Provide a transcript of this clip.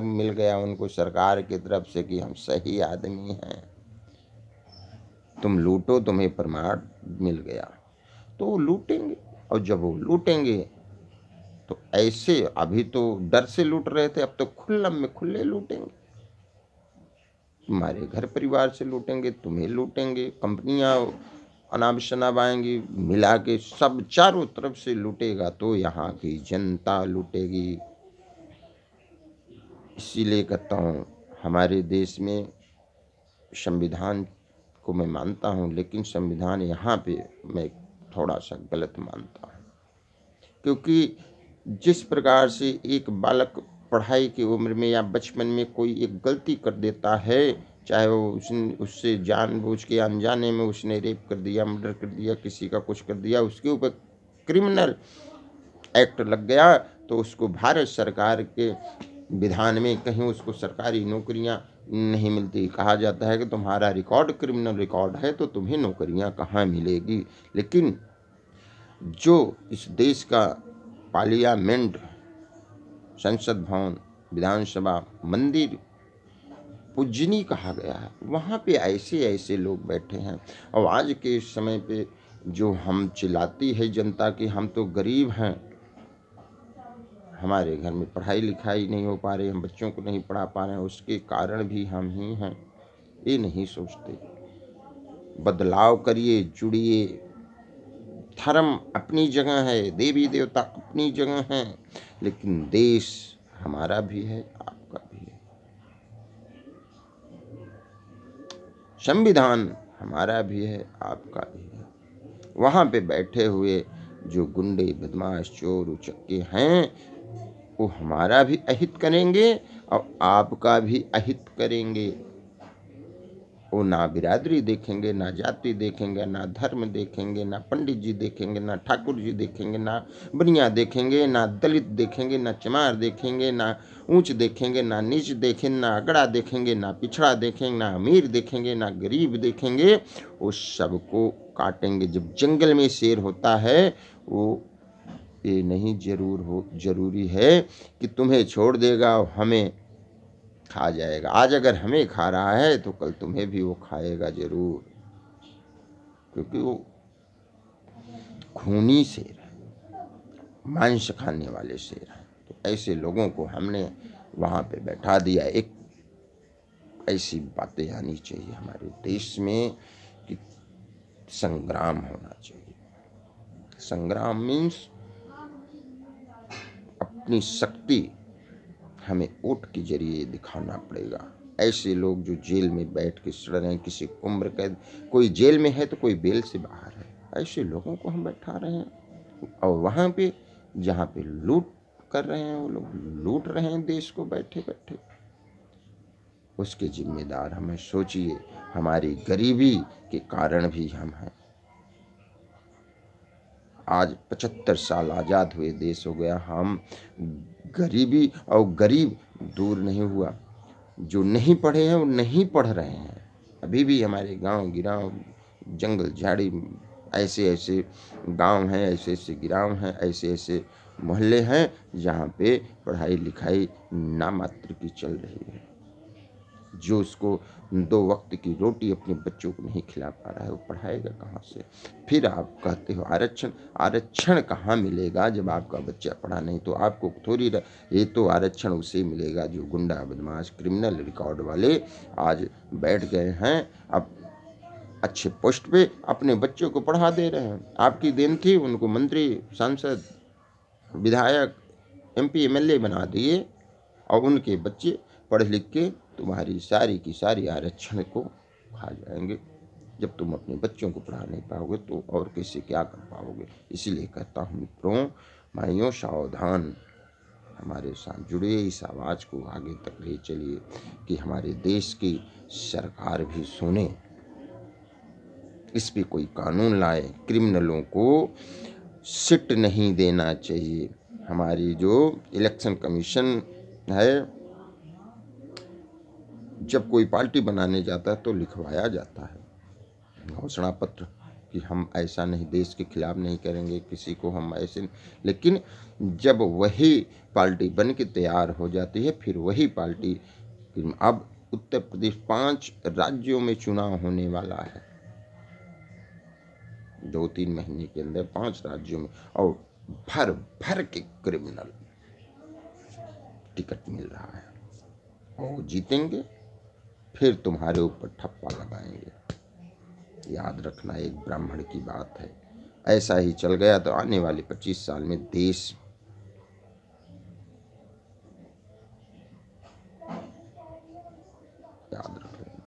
मिल गया उनको सरकार की तरफ से कि हम सही आदमी हैं, तुम लूटो, तुम्हें प्रमाण मिल गया, तो वो लूटेंगे। और जब वो लूटेंगे तो ऐसे, अभी तो डर से लूट रहे थे, अब तो खुल्लम में खुले लूटेंगे। तुम्हारे घर परिवार से लूटेंगे, तुम्हें लूटेंगे, कंपनियां अनाप शनाप आएंगी, मिला के सब चारों तरफ से लूटेगा, तो यहाँ की जनता लूटेगी। इसीलिए कहता हूँ हमारे देश में संविधान को मैं मानता हूँ, लेकिन संविधान यहाँ पे मैं थोड़ा सा गलत मानता हूँ, क्योंकि जिस प्रकार से एक बालक पढ़ाई की उम्र में या बचपन में कोई एक गलती कर देता है, चाहे वो उससे जानबूझ के अनजाने में उसने रेप कर दिया, मर्डर कर दिया, किसी का कुछ कर दिया, उसके ऊपर क्रिमिनल एक्ट लग गया, तो उसको भारत सरकार के विधान में कहीं उसको सरकारी नौकरियां नहीं मिलती। कहा जाता है कि तुम्हारा रिकॉर्ड क्रिमिनल रिकॉर्ड है तो तुम्हें नौकरियां कहाँ मिलेगी। लेकिन जो इस देश का पार्लियामेंट, संसद भवन, विधानसभा, मंदिर पूजनीय कहा गया है, वहाँ पे ऐसे ऐसे लोग बैठे हैं। और आज के समय पे जो हम चिल्लाती है जनता कि हम तो गरीब हैं, हमारे घर में पढ़ाई लिखाई नहीं हो पा रही, हम बच्चों को नहीं पढ़ा पा रहे हैं, उसके कारण भी हम ही हैं, ये नहीं सोचते। बदलाव करिए, जुड़िए। धर्म अपनी जगह है, देवी देवता अपनी जगह हैं, लेकिन देश हमारा भी है, आपका भी है। संविधान हमारा भी है, आपका भी है। वहाँ पे बैठे हुए जो गुंडे, बदमाश, चोर, उचक्के हैं, वो हमारा भी अहित करेंगे और आपका भी अहित करेंगे। वो ना बिरादरी देखेंगे, ना जाति देखेंगे, ना धर्म देखेंगे, ना पंडित जी देखेंगे, ना ठाकुर जी देखेंगे, ना बनिया देखेंगे, ना दलित देखेंगे, ना चमार देखेंगे, ना ऊंच देखेंगे, ना नीच देखेंगे, ना अगड़ा देखेंगे, ना पिछड़ा देखेंगे, ना अमीर देखेंगे, ना गरीब देखेंगे। वो सबको काटेंगे। जब जंगल में शेर होता है, वो ये नहीं जरूरी है कि तुम्हें छोड़ देगा और हमें खा जाएगा। आज अगर हमें खा रहा है तो कल तुम्हें भी वो खाएगा जरूर, क्योंकि वो खूनी शेर है, मांस खाने वाले शेर हैं। तो ऐसे लोगों को हमने वहाँ पे बैठा दिया। एक ऐसी बातें आनी चाहिए हमारे देश में कि संग्राम होना चाहिए। संग्राम मीन्स अपनी शक्ति हमें वोट के जरिए दिखाना पड़ेगा। ऐसे लोग जो जेल में बैठ के सड़ रहे हैं, किसी उम्र कैद, कोई जेल में है तो कोई बेल से बाहर है, ऐसे लोगों को हम बैठा रहे हैं। और वहाँ पे जहाँ पे लूट कर रहे हैं, वो लोग लूट रहे हैं देश को बैठे बैठे। उसके जिम्मेदार हमें सोचिए, हमारी गरीबी के कारण भी हम हैं। आज 75 साल आज़ाद हुए देश हो गया, हम गरीबी और गरीब दूर नहीं हुआ। जो नहीं पढ़े हैं वो नहीं पढ़ रहे हैं। अभी भी हमारे गांव गिराव, जंगल झाड़ी, ऐसे ऐसे गांव हैं, ऐसे ऐसे गिराव हैं, ऐसे ऐसे मोहल्ले हैं जहाँ पे पढ़ाई लिखाई नामात्र की चल रही है। जो उसको 2 वक्त की रोटी अपने बच्चों को नहीं खिला पा रहा है, वो पढ़ाएगा कहाँ से? फिर आप कहते हो आरक्षण। आरक्षण कहाँ मिलेगा जब आपका बच्चा पढ़ा नहीं? तो आपको थोड़ी ये तो आरक्षण उसे मिलेगा जो गुंडा, बदमाश, क्रिमिनल रिकॉर्ड वाले आज बैठ गए हैं, अब अच्छे पोस्ट पे अपने बच्चों को पढ़ा दे रहे हैं। आपकी देन थी, उनको मंत्री, सांसद, विधायक, MP MLA बना दिए, और उनके बच्चे पढ़ लिख के तुम्हारी सारी की सारी आरक्षण को खा जाएंगे। जब तुम अपने बच्चों को पढ़ा नहीं पाओगे तो और कैसे क्या कर पाओगे? इसीलिए कहता हूँ मित्रों, भाइयों, सावधान, हमारे साथ जुड़िए, इस आवाज़ को आगे तक ले चलिए कि हमारे देश की सरकार भी सुने, इस पे कोई कानून लाए। क्रिमिनलों को सिट नहीं देना चाहिए। हमारी जो इलेक्शन कमीशन है, जब कोई पार्टी बनाने जाता है तो लिखवाया जाता है घोषणा पत्र कि हम ऐसा नहीं, देश के खिलाफ नहीं करेंगे, किसी को हम ऐसे, लेकिन जब वही पार्टी बन के तैयार हो जाती है, फिर वही पार्टी, अब उत्तर प्रदेश 5 राज्यों में चुनाव होने वाला है 2-3 महीने के अंदर, 5 राज्यों में, और भर भर के क्रिमिनल टिकट मिल रहा है, और जीतेंगे, फिर तुम्हारे ऊपर ठप्पा लगाएंगे। याद रखना, एक ब्राह्मण की बात है। ऐसा ही चल गया तो आने वाले 25 साल में देश